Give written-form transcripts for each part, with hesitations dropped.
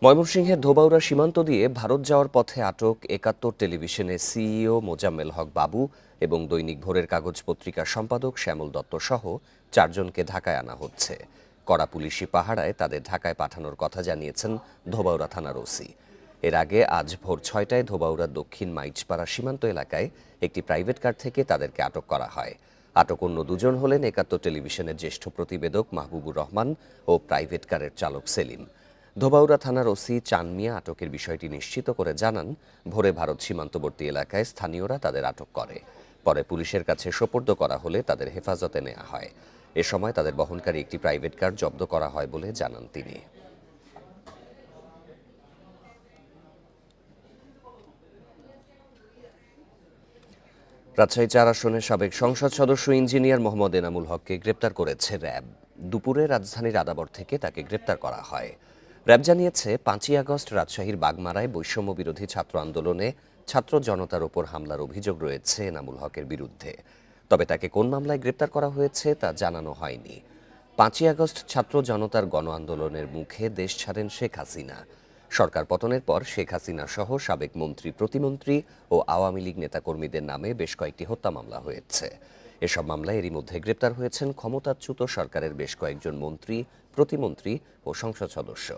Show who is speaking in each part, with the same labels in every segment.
Speaker 1: ময়মনসিংহের ধোবাউড়া সীমান্ত দিয়ে ভারত যাওয়ার পথে আটক ৭১ টেলিভিশনের সিইও মোজাম্মেল হক বাবু এবং দৈনিক ভোরের কাগজ পত্রিকার সম্পাদক শ্যামল দত্ত সহ ৪ জনকে ঢাকায় আনা হচ্ছে। কড়া পুলিশি পাহারায় তাদের ঢাকায় পাঠানোর কথা জানিয়েছেন ধোবাউড়া থানার ওসি। এর আগে আজ ভোর ৬টায় ধোবাউড়ার দক্ষিণ মাইজপাড়া সীমান্ত এলাকায় একটি প্রাইভেট কার থেকে তাদেরকে আটক করা হয়। আটক অন্য দুজন হলেন ৭১ টেলিভিশনের জ্যেষ্ঠ প্রতিবেদক মাহবুবুর রহমান ও প্রাইভেট কারের চালক সেলিম। ধোবাউড়া থানার ওসি চান মিয়া আটকের বিষয়টি নিশ্চিত করে জানান, ভোরে ভারত সীমান্তবর্তী এলাকায় স্থানীয়রা তাদের আটক করে। পরে পুলিশের কাছে সোপর্দ করা হলে তাদের হেফাজতে নেওয়া হয়। এ সময় তাদের বহনকারী একটি প্রাইভেট কার জব্দ করা হয় বলে জানান তিনি। রাজশাহী ৪ আসনের সাবেক সংসদ সদস্য ইঞ্জিনিয়ার মোহাম্মদ এনামুল হককে গ্রেপ্তার করেছে র্যাব। দুপুরে রাজধানীর আদাবর থেকে তাকে গ্রেপ্তার করা হয়। র্যাব জানিয়েছে, ৫ই আগস্ট রাজশাহীর বাগমারায় বৈষম্য বিরোধী ছাত্র আন্দোলনে ছাত্র জনতার ওপর হামলার অভিযোগ রয়েছে এনামুল হকের বিরুদ্ধে। তবে তাকে কোন মামলায় গ্রেপ্তার করা হয়েছে তা জানানো হয়নি। ৫ই আগস্ট ছাত্র জনতার গণ আন্দোলনের মুখে দেশ ছাড়েন শেখ হাসিনা। সরকার পতনের পর শেখ হাসিনা সহ সাবেক মন্ত্রী, প্রতিমন্ত্রী ও আওয়ামী লীগ নেতাকর্মীদের নামে বেশ কয়েকটি হত্যা মামলা হয়েছে। এসব মামলায় এরই মধ্যে গ্রেপ্তার হয়েছেন ক্ষমতাচ্যুত সরকারের বেশ কয়েকজন মন্ত্রী, প্রতিমন্ত্রী ও সংসদ সদস্য।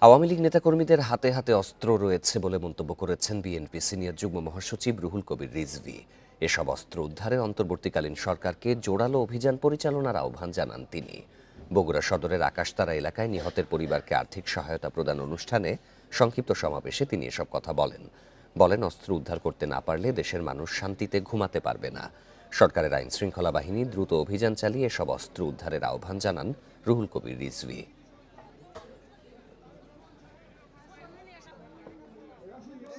Speaker 1: আওয়ামী লীগ নেতাকর্মীদের হাতে হাতে অস্ত্র রয়েছে বলে মন্তব্য করেছেন বিএনপি সিনিয়র যুগ্ম মহাসচিব রুহুল কবির রিজভী। এসব অস্ত্র উদ্ধারে অন্তর্বর্তীকালীন সরকারকে জোরালো অভিযান পরিচালনার আহ্বান জানান তিনি। বগুড়া সদরের আকাশতারা এলাকায় নিহতের পরিবারকে আর্থিক সহায়তা প্রদান অনুষ্ঠানে সংক্ষিপ্ত সমাবেশে তিনি এসব কথা বলেন, অস্ত্র উদ্ধার করতে না পারলে দেশের মানুষ শান্তিতে ঘুমাতে পারবে না। সরকারের আইন শৃঙ্খলা বাহিনী দ্রুত অভিযান চালিয়ে এসব অস্ত্র উদ্ধারের আহ্বান জানান রুহুল কবির রিজভী।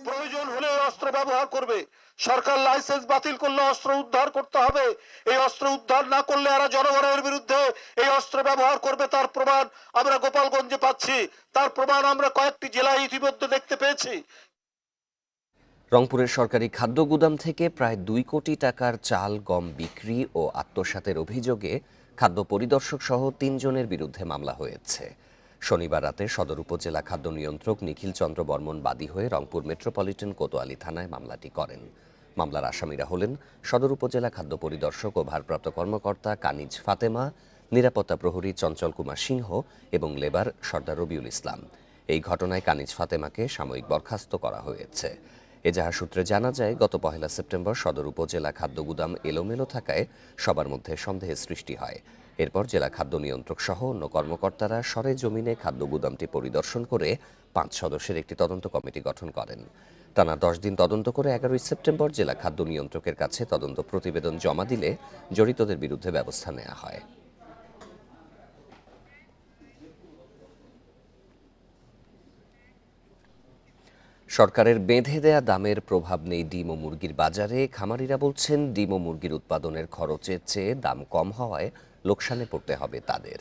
Speaker 2: প্রয়োজন হলে অস্ত্র ব্যবহার করবে। সরকার লাইসেন্স বাতিল করলে অস্ত্র উদ্ধার করতে হবে। এই অস্ত্র উদ্ধার না করলে এরা জনগণের বিরুদ্ধে এই অস্ত্র ব্যবহার করবে। তার প্রমাণ আমরা গোপালগঞ্জে পাচ্ছি, তার প্রমাণ আমরা কয়েকটি জেলায় ইতিমধ্যে দেখতে পেয়েছি।
Speaker 1: রংপুরের সরকারি খাদ্য গুদাম থেকে প্রায় ২ কোটি টাকার চাল, গম বিক্রি ও আত্মসাতের অভিযোগে খাদ্য পরিদর্শক সহ ৩ জনের বিরুদ্ধে মামলা হয়েছে। শনিবার রাতে সদর উপজেলা খাদ্য নিয়ন্ত্রক নিখিল চন্দ্র বর্মন বাদী হয়ে রংপুর মেট্রোপলিটন কোতোয়ালি থানায় মামলাটি করেন। মামলার আসামিরা হলেন সদর উপজেলা খাদ্য পরিদর্শক ও ভারপ্রাপ্ত কর্মকর্তা কানিজ ফাতেমা, নিরাপত্তা প্রহরী চঞ্চল কুমার সিংহ এবং লেবার সর্দার রবিউল ইসলাম। এই ঘটনায় কানিজ ফাতেমাকে সাময়িক বরখাস্ত করা হয়েছে। এজাহার সূত্রে জানা যায়, গত ১ সেপ্টেম্বর সদর উপজেলা খাদ্য গুদাম এলোমেলো থাকায় সবার মধ্যে সন্দেহের সৃষ্টি হয়। এরপর জেলা খাদ্য নিয়ন্ত্রক সহ অন্য কর্মকর্তারা সরেজমিনে খাদ্য গুদামটি পরিদর্শন করে ৫ সদস্যের একটি তদন্ত কমিটি গঠন করেন। টানা ১০ দিন তদন্ত করে ১১ই সেপ্টেম্বর জেলা খাদ্য নিয়ন্ত্রকের কাছে তদন্ত প্রতিবেদন জমা দিলে জড়িতদের বিরুদ্ধে ব্যবস্থা নেওয়া হয়। সরকারের বেঁধে দেয়া দামের প্রভাব নেই ডিম ও মুরগির বাজারে। খামারিরা বলছেন, ডিম ও মুরগির উৎপাদনের খরচের চেয়ে দাম কম হওয়ায় লোকসানে পড়তে হবে তাদের।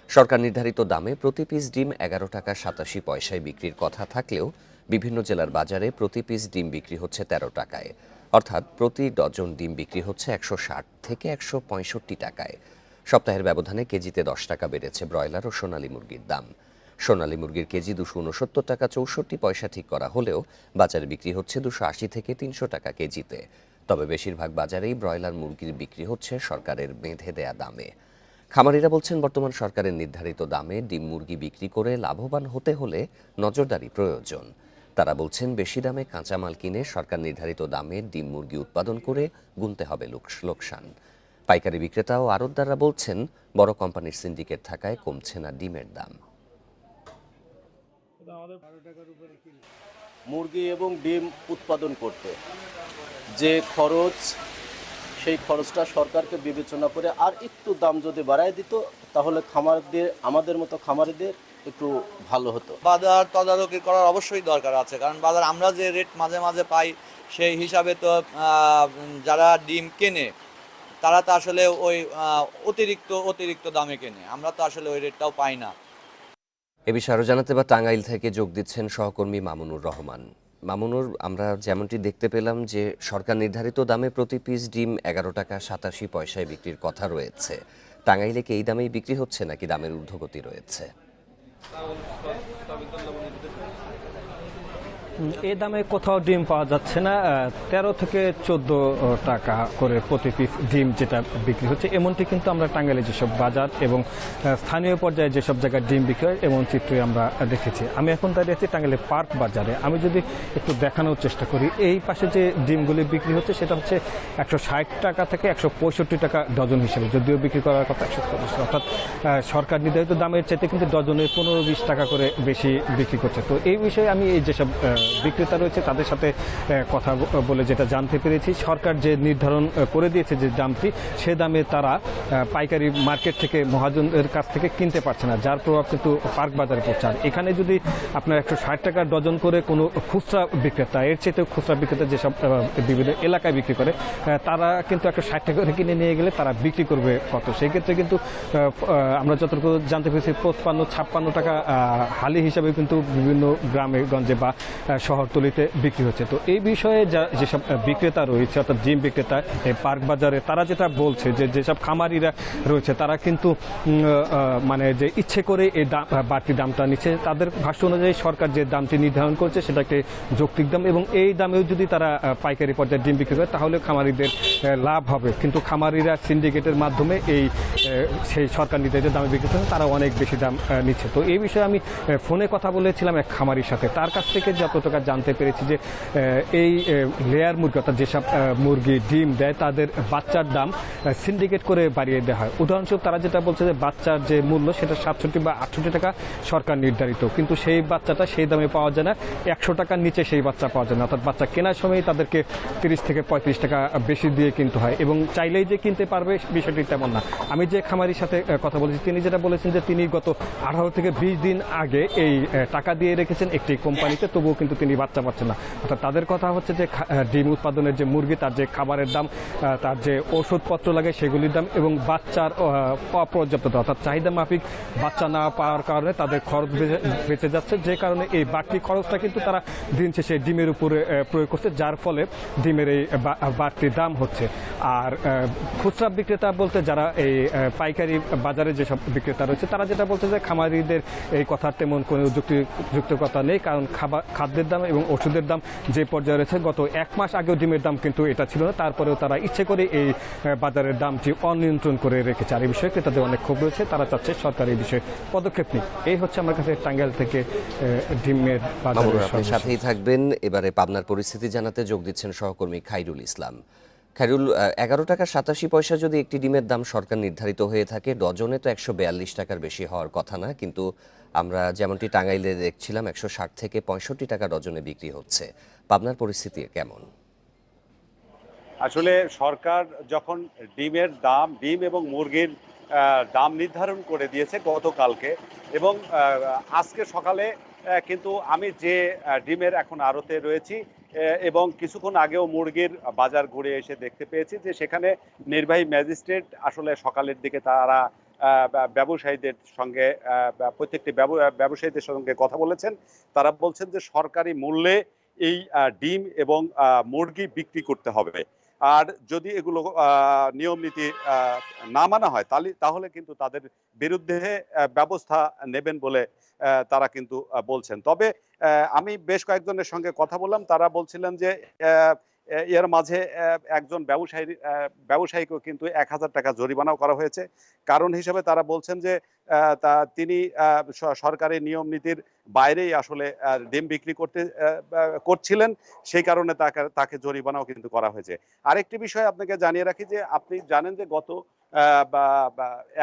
Speaker 1: সরকার নির্ধারিত দামে প্রতি পিস ডিম ১১ টাকা ৮৭ পয়সায় বিক্রির কথা থাকলেও বিভিন্ন জেলার বাজারে প্রতি পিস ডিম বিক্রি হচ্ছে ১৩ টাকায়। অর্থাৎ প্রতি ডজন ডিম বিক্রি হচ্ছে ১৬০ থেকে ১৬৫ টাকায়। সপ্তাহের ব্যবধানে কেজিতে ১০ টাকা বেড়েছে ব্রয়লার ও সোনালী মুরগির দাম। সোনালী মুরগির কেজি ২৬৯ টাকা ৬৪ পয়সা ঠিক করা হলেও বাজারে বিক্রি হচ্ছে ২৮০ থেকে ৩০০ টাকা কেজিতে। তবে বেশিরভাগ বাজারেই ব্রয়লার মুরগির বিক্রি হচ্ছে সরকারের বেঁধে দেয়া দামে। খামারিরা বলছেন, বর্তমান সরকারের নির্ধারিত দামে ডিম মুরগি বিক্রি করে লাভবান হতে হলে নজরদারি প্রয়োজন। তারা বলছেন, বেশি দামে কাঁচামাল কিনে সরকার নির্ধারিত দামে ডিম মুরগি উৎপাদন করে গুনতে হবে লোকসান। পাইকারি বিক্রেতা ও আড়তদাররা বলছেন, বড় কোম্পানির সিন্ডিকেট থাকায় কমছে না ডিমের দাম।
Speaker 3: মুরগি এবং ডিম উৎপাদন করতে যে খরচ, সেই খরচটা সরকারকে বিবেচনা করে আর একটু দাম যদি বাড়ায় দিত তাহলে খামারদের, আমাদের মতো খামারিদের একটু ভালো হতো।
Speaker 4: বাজার তদারকি করার অবশ্যই দরকার আছে, কারণ বাজার আমরা যে রেট মাঝে মাঝে পাই সেই হিসাবে তো যারা ডিম কেনে তারা তো আসলে ওই অতিরিক্ত দামে কেনে, আমরা তো আসলে ওই রেটটাও পাই না।
Speaker 1: এ বিষয়ে আরও জানাতে বা টাঙ্গাইল থেকে যোগ দিচ্ছেন সহকর্মী মামুনুর রহমান। মামুনুর, আমরা যেমনটি দেখতে পেলাম যে সরকার নির্ধারিত দামে প্রতি পিস ডিম ১১ টাকা ৮৭ পয়সায় বিক্রির কথা রয়েছে। টাঙ্গাইলে কি এই দামেই বিক্রি হচ্ছে নাকি দামের ঊর্ধ্বগতি রয়েছে?
Speaker 5: এই দামে কোথাও ডিম পাওয়া যাচ্ছে না। 13 থেকে 14 টাকা করে প্রতি পিস ডিম যেটা বিক্রি হচ্ছে, এমনটি কিন্তু আমরা টাঙ্গাইলে যেসব বাজার এবং স্থানীয় পর্যায়ে যেসব জায়গায় ডিম বিক্রি হয় এমন চিত্রই আমরা দেখেছি। আমি এখন দাঁড়িয়ে আছি টাঙ্গাইলে পার্ক বাজারে। আমি যদি একটু দেখানোর চেষ্টা করি, এই পাশে যে ডিমগুলি বিক্রি হচ্ছে সেটা হচ্ছে 160 টাকা থেকে 165 টাকা ডজন হিসেবে, যদিও বিক্রি করার কথা 140, অর্থাৎ সরকার নির্ধারিত দামের চাইতে কিন্তু ডজনে 15-20 টাকা করে বেশি বিক্রি করছে। তো এই বিষয়ে আমি এই যেসব বিক্রেতা রয়েছে তাদের সাথে কথা বলে যেটা জানতে পেরেছি, সরকার যে নির্ধারণ করে দিয়েছে যে দামটি, সে দামে তারা পাইকারি মার্কেট থেকে মহাজনের কাছ থেকে কিনতে পারছে না, যার প্রভাব কিন্তু পার্ক বাজারে পড়ছে। আর এখানে যদি আপনার 160 টাকা ডজন করে কোনো খুচরা বিক্রেতা, এর চেয়ে খুচরা বিক্রেতা যেসব বিভিন্ন এলাকায় বিক্রি করে, তারা কিন্তু 160 টাকা করে কিনে নিয়ে গেলে তারা বিক্রি করবে কত? সেই ক্ষেত্রে কিন্তু আমরা যতটুকু জানতে পেরেছি 55-56 টাকা হালি হিসাবে কিন্তু বিভিন্ন গ্রামে গঞ্জে বা শহরতলিতে বিক্রি হচ্ছে। তো এই বিষয়ে যেসব বিক্রেতা রয়েছে, অর্থাৎ ডিম বিক্রেতা এই পার্ক বাজারে, তারা যেটা বলছে যে যেসব খামারিরা রয়েছে তারা কিন্তু মানে যে ইচ্ছে করে এই বাড়তি দামটা নিচ্ছে। তাদের ভাষ্য অনুযায়ী সরকার যে দামটি নির্ধারণ করছে সেটা একটি যৌক্তিক দাম, এবং এই দামেও যদি তারা পাইকারি পর্যায়ে ডিম বিক্রি করে তাহলে খামারিদের লাভ হবে। কিন্তু খামারিরা সিন্ডিকেটের মাধ্যমে সেই সরকার নির্ধারিত দামে বিক্রি করে তারা অনেক বেশি দাম নিচ্ছে। তো এই বিষয়ে আমি ফোনে কথা বলেছিলাম এক খামারির সাথে, তার কাছ থেকে যতটুকু জানতে পেরেছি যে এই লেয়ার মুরগি, অর্থাৎ যেসব মুরগি ডিম দেয় তাদের বাচ্চার দাম সিন্ডিকেট করে বাড়িয়ে দেওয়া হয়। উদাহরণস্বরূপ তারা যেটা বলছে যে বাচ্চার যে মূল্য সেটা 67 বা 68 টাকা সরকার নির্ধারিত, কিন্তু সেই বাচ্চাটা সেই দামে পাওয়া যায় না, 100 টাকার নিচে সেই বাচ্চা পাওয়া যায় না। অর্থাৎ বাচ্চা কেনার সময় তাদেরকে 30 থেকে 35 টাকা বেশি দিয়ে কিনতে হয়, এবং চাইলেই যে কিনতে পারবে বিষয়টি তেমন না। আমি যে খামারির সাথে কথা বলেছি তিনি যেটা বলেছেন যে তিনি গত 18 থেকে 20 দিন আগে এই টাকা দিয়ে রেখেছেন একটি কোম্পানিতে, তবুও কিন্তু তিনি বাচ্চা পাচ্ছেন না। অর্থাৎ তাদের কথা হচ্ছে যে ডিম উৎপাদনের যে মুরগি, তার যে খাবারের দাম, তার যে ওষুধপত্র লাগে সেগুলির দাম, এবং বাচ্চার অপর্যাপ্ততা, অর্থাৎ চাহিদা মাফিক বাচ্চা না পাওয়ার কারণে তাদের খরচ বেঁচে যাচ্ছে, যে কারণে এই বাড়তি খরচটা কিন্তু তারা দিন শেষে ডিমের উপরে প্রয়োগ করছে, যার ফলে ডিমের এই বাড়তি দাম হচ্ছে। আর খুচরা বিক্রেতা বলতে যারা এই পাইকারি বাজারে যেসব বিক্রেতা রয়েছে তারা যেটা বলছে যে খামারিদের এই কথার তেমন কোনো যুক্তিকতা নেই, কারণ খাদ্যের দাম এবং ওষুধের দাম যে পর্যায়ে রয়েছে, গত 1 মাস আগেও ডিমের দাম কিন্তু এটা ছিল না, তারপরেও তারা ইচ্ছে করে এই বাজারের দামটি অনিয়ন্ত্রণ করে রেখেছে। আর এই বিষয়ে ক্রেতাদের অনেক ক্ষোভ রয়েছে, তারা চাচ্ছে সরকার এই বিষয়ে পদক্ষেপ নিক। এই হচ্ছে আমার কাছে টাঙ্গাইল থেকে ডিমের বাজারের
Speaker 1: সাথেই থাকবেন। এবারে পাবনার পরিস্থিতি জানাতে যোগ দিচ্ছেন সহকর্মী খাইরুল ইসলাম। খাইরুল, 11 টাকা 87 পয়সা যদি একটি ডিমের দাম সরকার নির্ধারিত হয়ে থাকে, ডজনে তো 142 টাকার বেশি হওয়ার কথা না, কিন্তু আমরা যেমনটি টাঙ্গাইলে দেখছিলাম 160 থেকে 65 টাকা ডজনে বিক্রি হচ্ছে। পাবনার পরিস্থিতি কেমন?
Speaker 6: আসলে সরকার যখন ডিম এবং মুরগির দাম নির্ধারণ করে দিয়েছে গতকালকে, এবং আজকে সকালে কিন্তু আমি যে ডিমের এখন আড়তে রয়েছি এবং কিছুক্ষণ আগেও মুরগির বাজার ঘুরে এসে দেখতে পেয়েছি যে সেখানে নির্বাহী ম্যাজিস্ট্রেট আসলে সকালের দিকে তারা ব্যবসায়ীদের সঙ্গে প্রত্যেকটি ব্যবসায়ীদের সঙ্গে কথা বলেছেন। তারা বলছেন যে সরকারি মূল্যে এই ডিম এবং মুরগি বিক্রি করতে হবে, আর যদি এগুলো নিয়ম নীতি না মানা হয় তাহলে কিন্তু তাদের বিরুদ্ধে ব্যবস্থা নেবেন বলে তারা কিন্তু বলছেন। তবে আমি বেশ কয়েকজনের সঙ্গে কথা বললাম, তারা বলছিলেন যে এর মাঝে একজন ব্যবসায়ীকেও কিন্তু 1000 টাকা জরিমানাও করা হয়েছে। কারণ হিসেবে তারা বলছেন যে তিনি সরকারি নিয়ম নীতির বাইরেই আসলে ডিম বিক্রি করছিলেন, সেই কারণে তাকে জরিমানাও কিন্তু করা হয়েছে। আরেকটি বিষয় আপনাকে জানিয়ে রাখি যে আপনি জানেন যে গত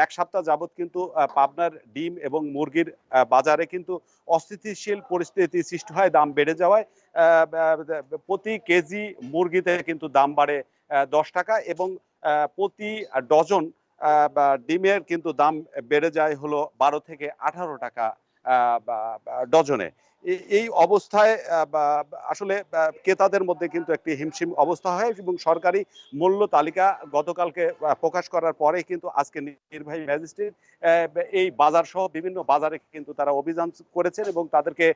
Speaker 6: 1 সপ্তাহ যাবৎ কিন্তু পাবনার ডিম এবং মুরগির বাজারে কিন্তু অস্থিতিশীল পরিস্থিতি সৃষ্টি হয়, দাম বেড়ে যাওয়ায় প্রতি কেজি মুরগিতে কিন্তু দাম বাড়ে 10 টাকা, এবং প্রতি ডজন ডিমের কিন্তু দাম বেড়ে যায় হলো 12 থেকে 18 টাকা ডজনে। এই অবস্থায় আসলে ক্রেতাদের মধ্যে কিন্তু একটি হিমশিম অবস্থা হয় এবং সরকারি মূল্য তালিকা গতকালকে প্রকাশ করার পরে কিন্তু আজকে নির্বাহী ম্যাজিস্ট্রেট এই বাজার সহ বিভিন্ন বাজারে কিন্তু তারা অভিযান করেছেন এবং তাদেরকে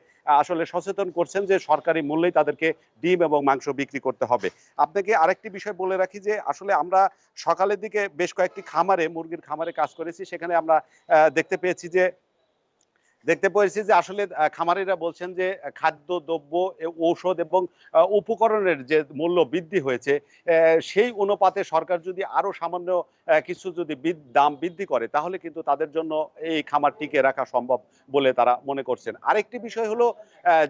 Speaker 6: আসলে সচেতন করছেন যে সরকারি মূল্যেই তাদেরকে ডিম এবং মাংস বিক্রি করতে হবে। আপনাকে আরেকটি বিষয় বলে রাখি যে আসলে আমরা সকালের দিকে বেশ কয়েকটি মুরগির খামারে কাজ করেছি। সেখানে আমরা দেখতে পেয়েছি যে আসলে খামারিরা বলছেন যে খাদ্যদ্রব্য, ঔষধ এবং উপকরণের যে মূল্য বৃদ্ধি হয়েছে, সেই অনুপাতে সরকার যদি আরো সামান্য কিছু যদি দাম বৃদ্ধি করে তাহলে কিন্তু তাদের জন্য এই খামার টিকে রাখা সম্ভব বলে তারা মনে করছেন। আরেকটি বিষয় হলো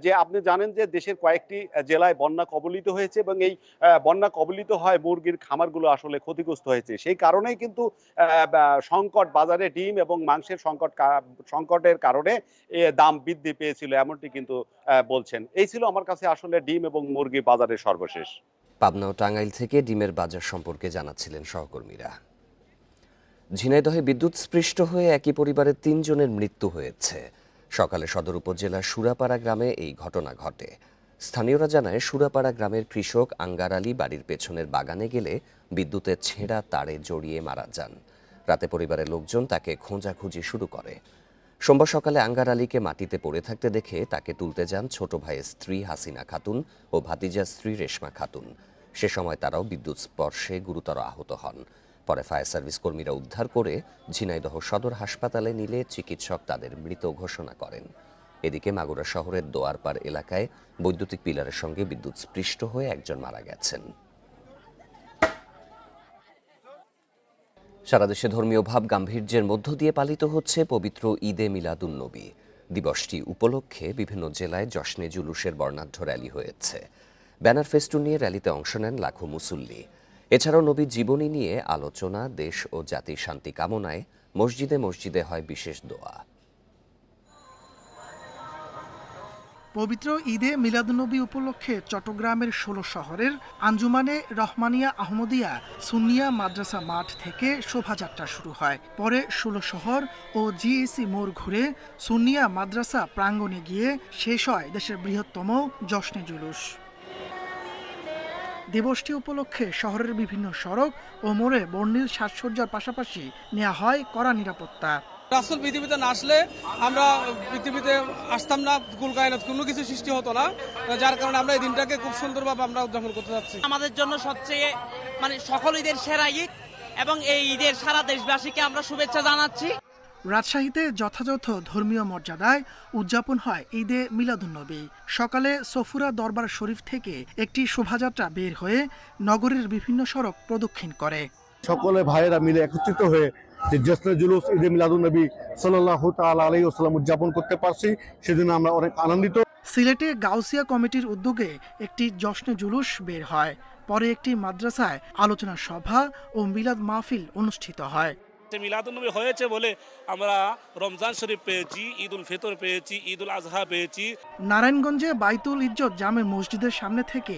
Speaker 6: যে আপনি জানেন যে দেশের কয়েকটি জেলায় বন্যা কবলিত হয়েছে এবং এই বন্যা কবলিত হয় মুরগির খামারগুলো আসলে ক্ষতিগ্রস্ত হয়েছে। সেই কারণেই কিন্তু সংকট, বাজারে ডিম এবং মাংসের সংকটের কারণে দাম বৃদ্ধি পেয়েছিল এমনটি কিন্তু বলছেন। এই ছিল আমার কাছে আসলে ডিম এবং মুরগি বাজারের সর্বশেষ।
Speaker 1: পাবনা ও টাঙ্গাইল থেকে ডিমের বাজার সম্পর্কে জানাচ্ছিলেন সহকর্মীরা। ঝিনাইদহে বিদ্যুৎ স্পৃষ্ট হয়ে একই পরিবারের ৩ জনের মৃত্যু হয়েছে। সকালে সদর উপজেলার সুরাপাড়া গ্রামে এই ঘটনা ঘটে। স্থানীয়রা জানায় সুরাপাড়া গ্রামের কৃষক আঙ্গার আলী বাড়ির পেছনের বাগানে গেলে বিদ্যুতের ছেঁড়া তারে জড়িয়ে মারা যান। রাতে পরিবারের লোকজন তাকে খোঁজাখুঁজি শুরু করে। সোমবার সকালে আঙ্গার আলীকে মাটিতে পড়ে থাকতে দেখে তাকে তুলতে যান ছোট ভাইয়ের স্ত্রী হাসিনা খাতুন ও ভাতিজার স্ত্রী রেশমা খাতুন। সে সময় তারাও বিদ্যুৎ স্পর্শে গুরুতর আহত হন। পরে ফায়ার সার্ভিস কর্মীরা উদ্ধার করে ঝিনাইদহ সদর হাসপাতালে নিলে চিকিৎসক তাদের মৃত ঘোষণা করেন। এদিকে মাগুরা শহরের দোয়ারপাড় এলাকায় বৈদ্যুতিক পিলারের সঙ্গে বিদ্যুৎ স্পৃষ্ট হয়ে একজন মারা গেছেন। সারা দেশে ধর্মীয় ভাব গাম্ভীর্যের মধ্য দিয়ে পালিত হচ্ছে পবিত্র ঈদে মিলাদুন্নবী। দিবসটি উপলক্ষে বিভিন্ন জেলায় জশ্নে জুলুসের বর্ণাঢ্য র্যালি হয়েছে। ব্যানার ফেস্টুন নিয়ে র্যালিতে অংশ নেন লাখো মুসল্লি। এছাড়াও নবীর জীবনী নিয়ে আলোচনা, দেশ ও জাতির শান্তি কামনায় মসজিদে মসজিদে হয় বিশেষ দোয়া।
Speaker 7: পবিত্র ঈদে মিলাদুন্নবী উপলক্ষে চট্টগ্রামের ১৬ শহরের আঞ্জুমানে রহমানিয়া আহমদিয়া সুন্নিয়া মাদ্রাসা মাঠ থেকে শোভাযাত্রা শুরু হয়। পরে ১৬ শহর ও জিএসি মোড় ঘুরে সুন্নিয়া মাদ্রাসা প্রাঙ্গণে গিয়ে শেষ হয় দেশের বৃহত্তম জশ্নে জুলুস। দিবসটি উপলক্ষে শহরের বিভিন্ন সড়ক ও মোড়ে বর্ণিল সাজসজ্জার পাশাপাশি নেওয়া হয় কড়া নিরাপত্তা।
Speaker 8: রাসূল পৃথিবীতে না আসলে আমরা পৃথিবীতে আসতাম না, কুল কায়নাত কোনো কিছু সৃষ্টি হতো না, যার কারণে আমরা এই দিনটাকে খুব সুন্দরভাবে আমরা উদযাপন করতে যাচ্ছি।
Speaker 9: আমাদের জন্য সবচেয়ে সকল ঈদের সেরা ঈদ এবং এই ঈদের সারা দেশবাসীকে আমরা শুভেচ্ছা জানাচ্ছি।
Speaker 7: রাজশাহীতে যথাযথ ধর্মীয় মর্যাদায় উদযাপন হয় ঈদে মিলাদুন্নবী। সকালে সফুরা দরবার শরীফ থেকে একটি শোভাযাত্রা বের হয়ে নগরীর বিভিন্ন সড়ক প্রদক্ষিণ করে।
Speaker 10: সকলে ভাইয়েরা মিলে একত্রিত হয়ে যে জশ্নে জুলুস ঈদে মিলাদুন্নবী সাল্লাল্লাহু তাআলা আলাইহি ওয়াসাল্লাম উদযাপন করতে পারছি, সেজন্য আমরা অনেক আনন্দিত।
Speaker 7: সিলেটে গাউসিয়া কমিটির উদ্যোগে একটি জশ্নে জুলুস বের হয়। পরে একটি মাদ্রাসায় আলোচনা সভা ও মিলাদ মাহফিল অনুষ্ঠিত হয়।
Speaker 11: মিলাদুন্নবী হয়েছে বলে আমরা রমজান শরীফ পেয়েছি, ঈদ উল ফিতর পেয়েছি, ঈদ উল আজহা পেয়েছি।
Speaker 7: নারায়ণগঞ্জে বাইতুল ইজ্জত জামে মসজিদের সামনে থেকে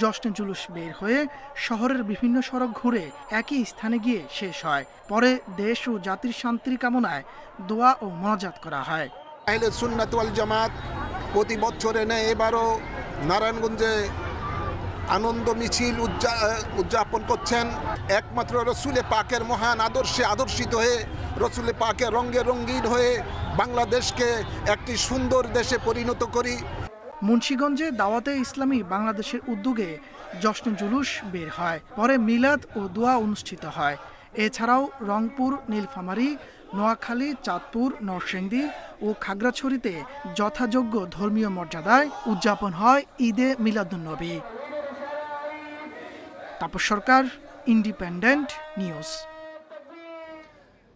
Speaker 7: জশ্নে জুলুস বের হয়ে শহরের বিভিন্ন সড়ক ঘুরে একই স্থানে গিয়ে শেষ হয়। পরে দেশ ও জাতির শান্তির কামনায় দোয়া ও মোনাজাত করা হয়।
Speaker 2: আহলে সুন্নাত ওয়াল জামাত প্রতি বছরে নেয় এবারও নারায়ণগঞ্জে আনন্দ মিছিল উদযাপন করছেন। একমাত্র রসুলে পাকের মহান আদর্শে আদর্শিত হয়ে রসুলে পাকের রঙে রঙিন হয়ে বাংলাদেশকে একটি সুন্দর দেশে পরিণত করি।
Speaker 7: মুন্সিগঞ্জে দাওয়াতে ইসলামী বাংলাদেশের উদ্যোগে জশ্নে জুলুস বের হয়। পরে মিলাদ ও দোয়া অনুষ্ঠিত হয়। এছাড়াও রংপুর, নীলফামারী, নোয়াখালী, চাঁদপুর, নরসিংদী ও খাগড়াছড়িতে যথাযোগ্য ধর্মীয় মর্যাদায় উদযাপন হয় ঈদে মিলাদুন্নবী। তাপস সরকার, ইন্ডিপেন্ডেন্ট নিউজ।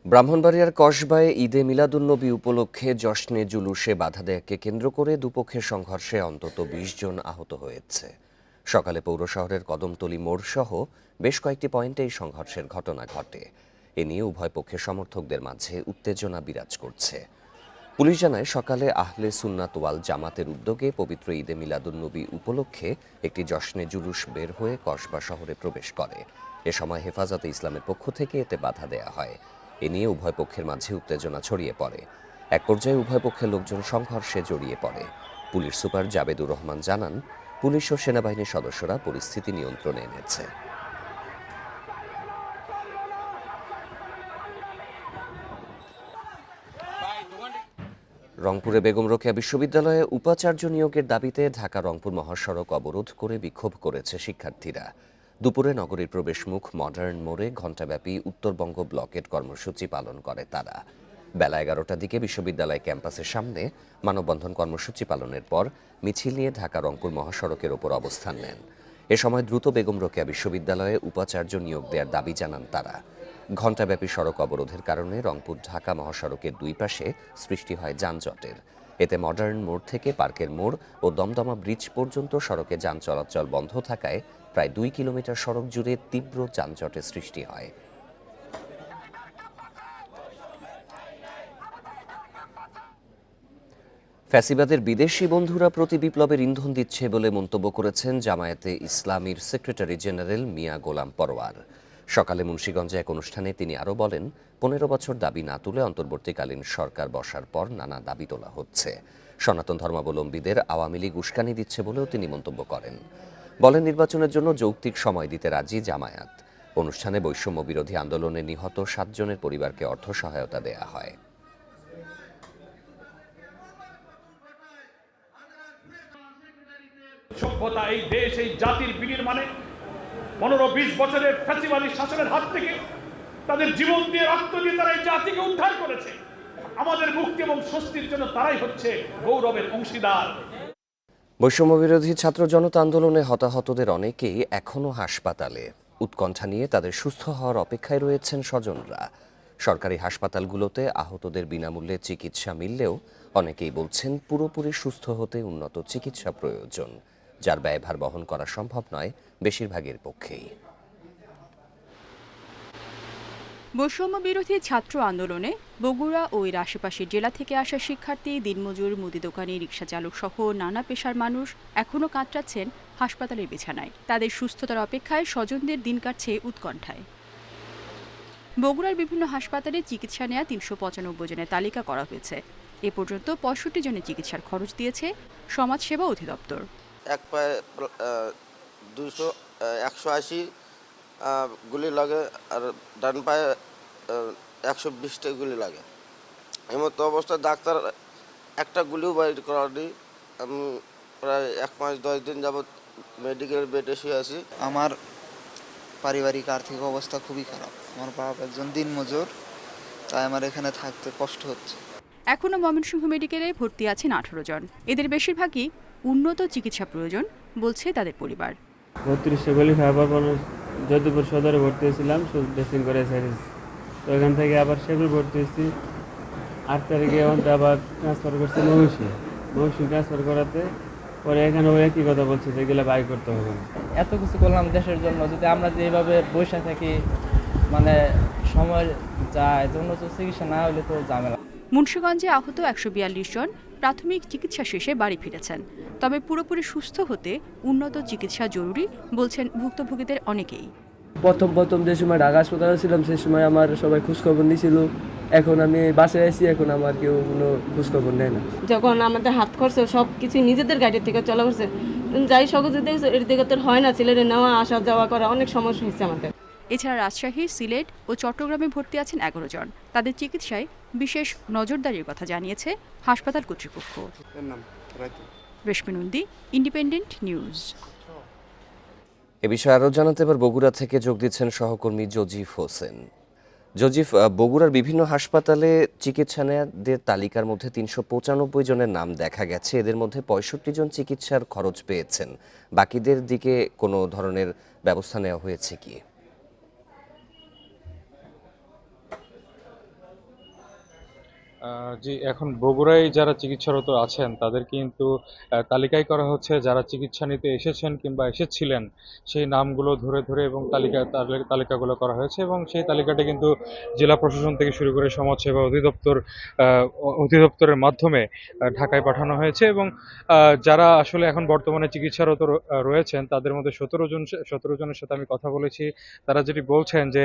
Speaker 1: ব্রাহ্মণবাড়িয়ার কসবায় ঈদে মিলাদুন্নবী উপলক্ষে জশ্নে জুলুসে বাধা দেয়াকে কেন্দ্র করে দুপক্ষের সংঘর্ষে অন্তত ২০ জন আহত হয়েছে। সকালে পৌর শহরের কদমতলী মোড় সহ বেশ কয়েকটি পয়েন্টে এই সংঘর্ষের ঘটনা ঘটে। এ নিয়ে উভয় পক্ষের সমর্থকদের মাঝে উত্তেজনা বিরাজ করছে। পুলিশ জানায় সকালে আহলে সুন্নাত ওয়াল জামাতের উদ্যোগে পবিত্র ঈদে মিলাদুন্নবী উপলক্ষে একটি জশ্নে জুলুস বের হয়ে কসবা শহরে প্রবেশ করে। এ সময় হেফাজতে ইসলামের পক্ষ থেকে এতে বাধা দেয়া হয়। এ নিয়ে উভয় পক্ষের মাঝে উত্তেজনা ছড়িয়ে পড়ে। এক পর্যায়ে উভয় পক্ষের লোকজন সংঘর্ষে জড়িয়ে পড়ে। পুলিশ সুপার জাবেদুর রহমান জানান, পুলিশ ও সেনাবাহিনীর সদস্যরা পরিস্থিতি নিয়ন্ত্রণে এনেছে। রংপুরে বেগম রোকেয়া বিশ্ববিদ্যালয়ে উপাচার্য নিয়োগের দাবিতে ঢাকা রংপুর মহাসড়ক অবরোধ করে বিক্ষোভ করেছে শিক্ষার্থীরা। দুপুরে নগরীর প্রবেশমুখ মডার্ন মোড়ে ঘণ্টাব্যাপী উত্তরবঙ্গ ব্লকেট কর্মসূচি পালন করে তারা। বেলা 11টার দিকে বিশ্ববিদ্যালয় ক্যাম্পাসের সামনে মানববন্ধন কর্মসূচি পালনের পর মিছিল নিয়ে ঢাকা রংপুর মহাসড়কের ওপর অবস্থান নেন। এ সময় দ্রুত বেগম রোকেয়া বিশ্ববিদ্যালয়ে উপাচার্য নিয়োগ দেওয়ার দাবি জানান তারা। ঘণ্টাব্যাপী সড়ক অবরোধের কারণে রংপুর ঢাকা মহাসড়কের দুই পাশে সৃষ্টি হয় যানজটের। এতে মডার্ন মোড় থেকে পার্কের মোড় ও দমদমা ব্রিজ পর্যন্ত সড়কে যান চলাচল বন্ধ থাকায় প্রায় 2 কিলোমিটার সড়ক জুড়ে তীব্র যানজটের সৃষ্টি হয়। ফ্যাসিবাদের বিদেশি বন্ধুরা প্রতি বিপ্লবের ইন্ধন দিচ্ছে বলে মন্তব্য করেছেন জামায়াতে ইসলামীর সেক্রেটারি জেনারেল মিয়া গোলাম পরোয়ার। সকালে মুন্সিগঞ্জে এক অনুষ্ঠানে তিনি আরও বলেন, 15 বছর দাবি না তুলে অন্তর্বর্তীকালীন সরকার বসার পর নানা দাবি তোলা হচ্ছে। সনাতন ধর্মাবলম্বীদের আওয়ামী লীগ উস্কানি দিচ্ছে বলেও তিনি মন্তব্য করেন। বলেন, নির্বাচনের জন্য যৌক্তিক সময় দিতে রাজি জামায়াত। অনুষ্ঠানে বৈষম্য বিরোধী আন্দোলনে নিহত 7 জনের পরিবারকে অর্থ সহায়তা দেয়া হয়।
Speaker 11: সভ্যতা, এই দেশ, এই জাতির বিনির্মাণে 15-20 বছরের ফ্যাসিবাদী শাসনের হাত থেকে তাদের জীবন দিয়ে রক্ত দিয়ে তারা এই জাতিকে উদ্ধার করেছে। আমাদের মুক্তি এবং স্বস্তির জন্য তারাই হচ্ছে গৌরবের অংশীদার।
Speaker 1: বৈষম্য বিরোধী ছাত্র জনতা আন্দোলনে হতাহতদের অনেকেই এখনও হাসপাতালে। উৎকণ্ঠা নিয়ে তাদের সুস্থ হওয়ার অপেক্ষায় রয়েছেন স্বজনরা। সরকারি হাসপাতালগুলোতে আহতদের বিনামূল্যে চিকিৎসা মিললেও অনেকেই বলছেন পুরোপুরি সুস্থ হতে উন্নত চিকিৎসা প্রয়োজন, যার ব্যয়ভার বহন করা সম্ভব নয় বেশিরভাগের পক্ষেই।
Speaker 12: বৈষম্য বিরোধী ছাত্র আন্দোলনে বগুড়া ও এর আশেপাশের জেলা থেকে আসা শিক্ষার্থী, দিনমজুর, মুদি দোকানি, রিকশা চালক সহ নানা পেশার মানুষ এখনও কাতরাচ্ছেন হাসপাতালের বিছানায়। তাদের সুস্থতার অপেক্ষায় স্বজনদের দিন কাটছে উৎকণ্ঠায়। বগুড়ার বিভিন্ন হাসপাতালে চিকিৎসা নেওয়া 395 জনের তালিকা করা হয়েছে। এ পর্যন্ত 65 জনের চিকিৎসার খরচ দিয়েছে সমাজসেবা অধিদপ্তর।
Speaker 13: এক পায়ে 180 গুলি লাগে, আর ডান পায়ে 120টা গুলি লাগে। এমতো অবস্থায় ডাক্তার একটা গুলিও বাইর করানি। আমি প্রায় 1 মাস 10 দিন যাবৎ মেডিকেলের বেডে শুয়ে আছি।
Speaker 14: আমার পারিবারিক আর্থিক অবস্থা খুবই খারাপ। আমার বাবা একজন দিনমজুর, তাই আমার এখানে থাকতে কষ্ট হচ্ছে।
Speaker 12: এখনও ময়মনসিংহ মেডিকেলে ভর্তি আছেন 18 জন। এদের বেশিরভাগই উন্নত চিকিৎসা প্রয়োজন বলছে তাদের পরিবার।
Speaker 15: 32 গুলি খাবার পর যদুপুর সদরে ভর্তি হয়েছিলাম, ড্রেসিং করে সারিস। তো এখান থেকে আবার সেগুলো ভর্তি হয়েছি। 8 তারিখে আবার ট্রান্সফার করছে মৌসুম ট্রান্সফার করাতে পরে এখানে ওই একই কথা বলছে যে এগুলো বাই করতে হবে না।
Speaker 16: এত কিছু করলাম দেশের জন্য, যদি আমরা যেভাবে বসে থাকি মানে সময় যায়, জন্য তো চিকিৎসা না হলে তো ঝামেলা।
Speaker 12: মুন্সিগঞ্জে আহত 142 জন প্রাথমিক চিকিৎসা শেষে বাড়ি ফিরেছেন। তবে পুরোপুরি সুস্থ হতে উন্নত চিকিৎসা জরুরি বলছেন ভুক্তভোগীদের অনেকেই।
Speaker 16: প্রথম যে সময় ঢাকা হাসপাতালে ছিলাম সেই সময় আমার সবাই খোঁজখবর নিয়েছিল। এখন আমি বাসায় আসি, এখন আমার কেউ কোনো খোঁজখবর নেয় না।
Speaker 17: যখন আমাদের হাত খরচ সব কিছু নিজেদের গাড়ি থেকে চলা করছে, যাই সহজে দেখছে এর দিকে তোর হয় না, ছেলের নেওয়া আসা যাওয়া করা অনেক সমস্যা হয়েছে আমাদের।
Speaker 12: এছাড়া রাজশাহী, সিলেট ও চট্টগ্রামে ভর্তি আছেন 11 জন। তাদের চিকিৎসায় বিশেষ নজরদারির কথা জানিয়েছে হাসপাতাল কর্তৃপক্ষ। রেশমি নন্দী, ইন্ডিপেন্ডেন্ট নিউজ।
Speaker 1: এ বিষয়ে আরও জানাতে এবার বগুড়া থেকে যোগ দিচ্ছেন সহকর্মী জজিফ হোসেন। জজিফ, বগুড়ার বিভিন্ন হাসপাতালে চিকিৎসা নেওয়াদের তালিকার মধ্যে 395 জনের নাম দেখা গেছে। এদের মধ্যে 65 জন চিকিৎসার খরচ পেয়েছেন। বাকিদের দিকে কোনো ধরনের ব্যবস্থা নেওয়া হয়েছে কি?
Speaker 18: জি, এখন বগুড়ায় যারা চিকিৎসারত আছেন তাদের কিন্তু তালিকায় করা হচ্ছে, যারা চিকিৎসা নিতে এসেছেন কিংবা এসেছিলেন সেই নামগুলো ধরে ধরে এবং তালিকাগুলো করা হয়েছে এবং সেই তালিকাটা কিন্তু জেলা প্রশাসন থেকে শুরু করে সমাজসেবা অধিদপ্তরের মাধ্যমে ঢাকায় পাঠানো হয়েছে এবং যারা আসলে এখন বর্তমানে চিকিৎসারত রয়েছেন তাদের মধ্যে 17 জনের সাথে আমি কথা বলেছি। তারা যেটি বলছেন যে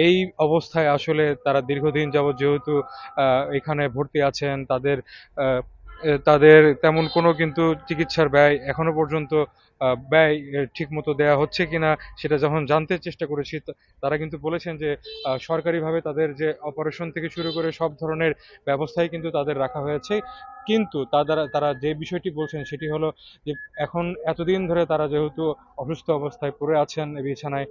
Speaker 18: এই অবস্থায় আসলে তারা দীর্ঘদিন যাবৎ যেহেতু এখানে ভর্তি আছেন, তাদের তেমন কোনো কিন্তু চিকিৎসার ব্যয় এখনো পর্যন্ত ব্যয় ঠিকমতো দেয়া হচ্ছে কিনা সেটা যখন জানতে চেষ্টা করেছি, তারা কিন্তু বলেছেন যে সরকারিভাবে তাদের যে অপারেশন থেকে শুরু করে সব ধরনের ব্যবস্থাই কিন্তু তাদের রাখা হয়েছে। কিন্তু তারা যে বিষয়টি বলছেন সেটি হলো যে এখন এতদিন ধরে তারা যেহেতু অসুস্থ অবস্থায় পড়ে আছেন বিছানায়,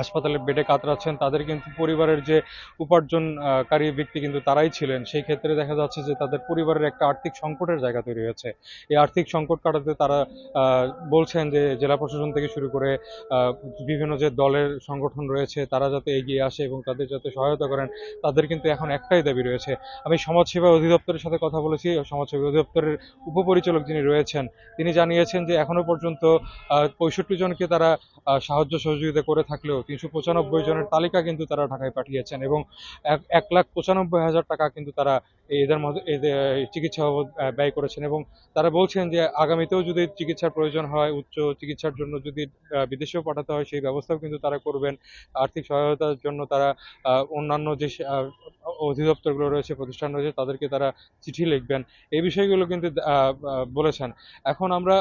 Speaker 18: হাসপাতালের বেডে কাতরাচ্ছেন, তাদের কিন্তু পরিবারের যে উপার্জনকারী ব্যক্তি কিন্তু তারাই ছিলেন। সেই ক্ষেত্রে দেখা যাচ্ছে যে তাদের পরিবারের একটা আর্থিক সংকটের জায়গা তৈরি হয়েছে। এই আর্থিক সংকট কাটাতে তারা বলছেন যে জেলা প্রশাসন থেকে শুরু করে বিভিন্ন যে দলের সংগঠন রয়েছে তারা যাতে এগিয়ে আসে এবং তাদের যাতে সহায়তা করেন, তাদের কিন্তু এখন একটাই দাবি রয়েছে। আমি সমাজসেবা অধিদপ্তরের সাথে কথা বলেছি। সমাজসেবা অধিদপ্তরের উপপরিচালক যিনি রয়েছেন তিনি জানিয়েছেন যে এখনো পর্যন্ত 65 জনকে তারা সাহায্য সহযোগিতা করে থাকলেও 395 জনের তালিকা কিন্তু তারা ঢাকায় পাঠিয়েছেন এবং 1,95,000 টাকা কিন্তু তারা এদের মধ্যে চিকিৎসা বাবদ ব্যয় করেছেন এবং তারা বলছেন যে আগামীতেও যদি চিকিৎসার প্রয়োজন হয়, উচ্চ চিকিৎসার জন্য যদি বিদেশেও পাঠাতে হয় সেই ব্যবস্থাও কিন্তু তারা করবেন। আর্থিক সহায়তার জন্য তারা অন্যান্য যে অধিদপ্তরগুলো রয়েছে, প্রতিষ্ঠান রয়েছে তাদেরকে তারা চিঠি লিখবেন। এই বিষয়গুলো কিন্তু বলেছেন। এখন আমরা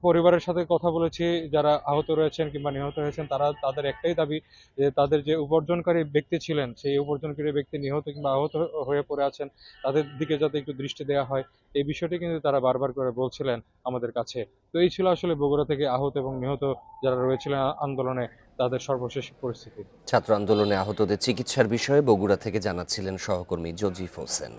Speaker 18: পরিবারের সাথে কথা বলেছি, যারা আহত রয়েছেন কিংবা নিহত হয়েছেন তাদের একটাই দাবি যে তাদের যে উপার্জনকারী ব্যক্তি ছিলেন সেই উপার্জনকারী ব্যক্তি নিহত কিংবা আহত হয়ে পড়ে আছেন, তাদের দিকে যাতে একটু দৃষ্টি দেওয়া হয়, এই বিষয়টি কিন্তু তারা বারবার করে বলছিলেন আমাদের কাছে। তো এই ছিল আসলে বগুড়া থেকে আহত এবং নিহত যারা রয়েছিলেন আন্দোলনে তাদের সর্বশেষ পরিস্থিতি।
Speaker 1: ছাত্র আন্দোলনে আহতদের চিকিৎসার বিষয়ে বগুড়া থেকে জানাচ্ছিলেন সহকর্মী জজিফ হোসেন।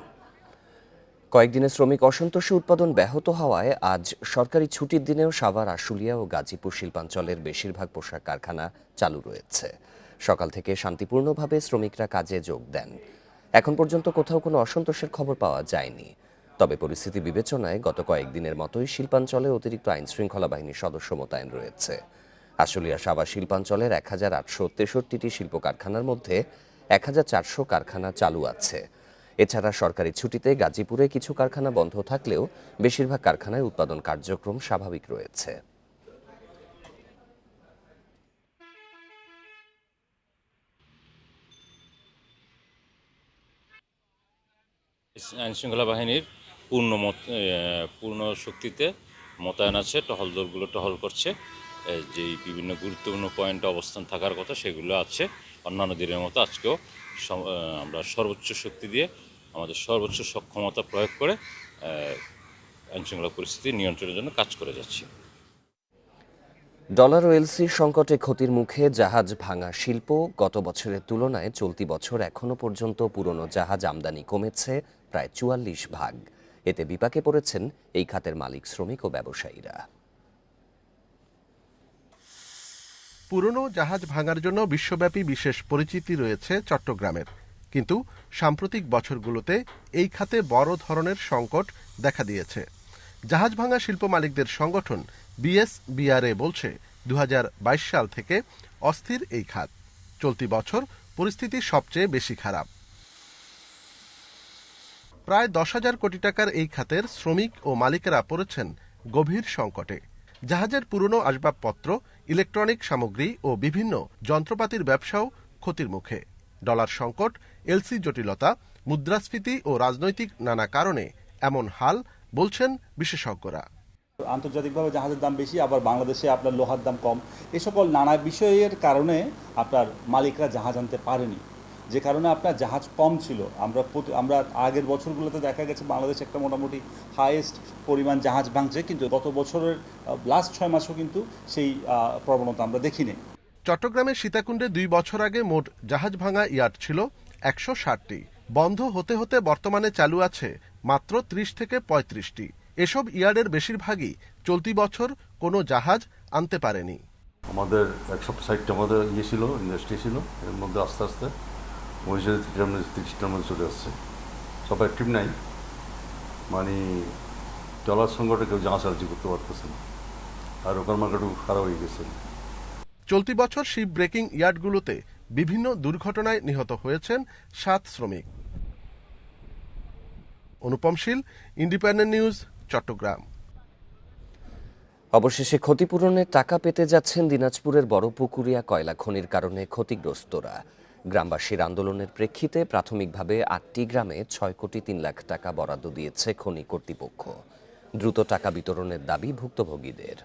Speaker 1: কয়েকদিনের শ্রমিক অসন্তোষে উৎপাদন ব্যাহত হওয়ায় আজ সরকারি ছুটির দিনেও সাভার, আশুলিয়া ও গাজীপুর শিল্পাঞ্চলের বেশিরভাগ পোশাক কারখানা চালু রয়েছে। সকাল থেকে শান্তিপূর্ণভাবে শ্রমিকরা কাজে যোগ দেন। এখন পর্যন্ত কোথাও কোনো অসন্তোষের খবর পাওয়া যায়নি। তবে পরিস্থিতি বিবেচনায় গত কয়েকদিনের মতোই শিল্পাঞ্চলে অতিরিক্ত আইন শৃঙ্খলা বাহিনীর সদস্য মোতায়েন রয়েছে। আশুলিয়া সাভার শিল্পাঞ্চলের 1,863টি শিল্প কারখানার মধ্যে 1,400 কারখানা চালু আছে। এছাড়া সরকারি ছুটিতে গাজীপুরে কিছু কারখানা বন্ধ থাকলেও বেশিরভাগ কারখানায় উৎপাদন কার্যক্রম স্বাভাবিক রয়েছে।
Speaker 19: আইন শৃঙ্খলা বাহিনীর পূর্ণ শক্তিতে মোতায়েন আছে। টহল দলগুলো টহল করছে, যেই বিভিন্ন গুরুত্বপূর্ণ পয়েন্টে অবস্থান থাকার কথা সেগুলো আছে। অন্যান্য দিনের মতো আজকেও আমরা সর্বোচ্চ শক্তি দিয়ে আমাদের সর্বোচ্চ সক্ষমতা প্রয়োগ করে আইনশৃঙ্খলা পরিস্থিতি নিয়ন্ত্রণের জন্য কাজ করে যাচ্ছি।
Speaker 1: ডলার ও এলসির সংকটে ক্ষতির মুখে জাহাজ ভাঙা শিল্প। গত বছরের তুলনায় চলতি বছর এখনো পর্যন্ত পুরনো জাহাজ আমদানি কমেছে প্রায় 44%। এতে বিপাকে পড়েছেন এই খাতের মালিক, শ্রমিক ও ব্যবসায়ীরা।
Speaker 20: পুরনো জাহাজ ভাঙার জন্য বিশ্বব্যাপী বিশেষ পরিচিতি রয়েছে চট্টগ্রামের, কিন্তু সাম্প্রতিক বছরগুলোতে এই খাতে বড় ধরনের সংকট দেখা দিয়েছে। জাহাজ ভাঙা শিল্প মালিকদের সংগঠন বিএসবিআরএ বলছে 2022 সাল থেকে অস্থির এই খাত। চলতি বছর পরিস্থিতি সবচেয়ে বেশি খারাপ। প্রায় 10,000 কোটি টাকার এই খাতের শ্রমিক ও মালিকেরা পড়েছেন গভীর সংকটে। জাহাজের পুরনো আসবাবপত্র, ইলেকট্রনিক সামগ্রী ও বিভিন্ন যন্ত্রপাতির ব্যবসাও ক্ষতির মুখে। ডলার সংকট, এলসি জটিলতা, মুদ্রাস্ফীতি ও রাজনৈতিক নানা কারণে এমন হাল বলছেন বিশেষজ্ঞরা।
Speaker 21: আন্তর্জাতিকভাবে জাহাজের দাম বেশি, আবার বাংলাদেশে আপনার লোহার দাম কম, এ সকল নানা বিষয়ের কারণে আপনার মালিকরা জাহাজ আনতে পারেনি, যে কারণে আপনার জাহাজ কম ছিল। আমরা আগের বছরগুলোতে দেখা গেছে বাংলাদেশে একটা মোটামুটি হাইয়েস্ট পরিমাণ জাহাজ ভাঙছে, কিন্তু গত বছরের লাস্ট 6 মাসও কিন্তু সেই প্রবণতা আমরা দেখিনি।
Speaker 20: চট্টগ্রামের সীতাকুণ্ডে 2 বছর আগে মোট জাহাজ ভাঙা ইয়ার্ড ছিল 160টি। বন্ধ হতে হতে বর্তমানে চালু আছে মাত্র 30 থেকে 35টি। এসব ইয়ার্ডের বেশিরভাগই চলতি বছর কোনো জাহাজ আনতে পারেনি।
Speaker 22: আমাদের 160টা আমাদের ছিল, ইন্ডাস্ট্রি ছিল, এর মধ্যে আস্তে আস্তে 30টার মধ্যে চলে আসছে। সব অ্যাক্টিভ নাই, মানে ডলার সংকটে কেউ জাহাজ আর্জি করতে পারতেছে না, আর ওখান মার্কেটও খারাপ হয়ে গেছে।
Speaker 20: চলতি বছর শিপ ব্রেকিং ইয়ার্ডগুলোতে বিভিন্ন দুর্ঘটনায় নিহত হয়েছেন 7 শ্রমিক। অনুপম শীল, ইন্ডিপেন্ডেন্ট নিউজ, চট্টগ্রাম।
Speaker 1: অবশেষে ক্ষতিপূরণের টাকা পেতে যাচ্ছেন দিনাজপুরের বড়পুকুরিয়া কয়লা খনির কারণে ক্ষতিগ্রস্তরা। গ্রামবাসীর আন্দোলনের প্রেক্ষিতে প্রাথমিকভাবে 8টি গ্রামে 6 কোটি 3 লাখ টাকা বরাদ্দ দিয়েছে খনি কর্তৃপক্ষ। দ্রুত টাকা বিতরণের দাবি ভুক্তভোগীদের।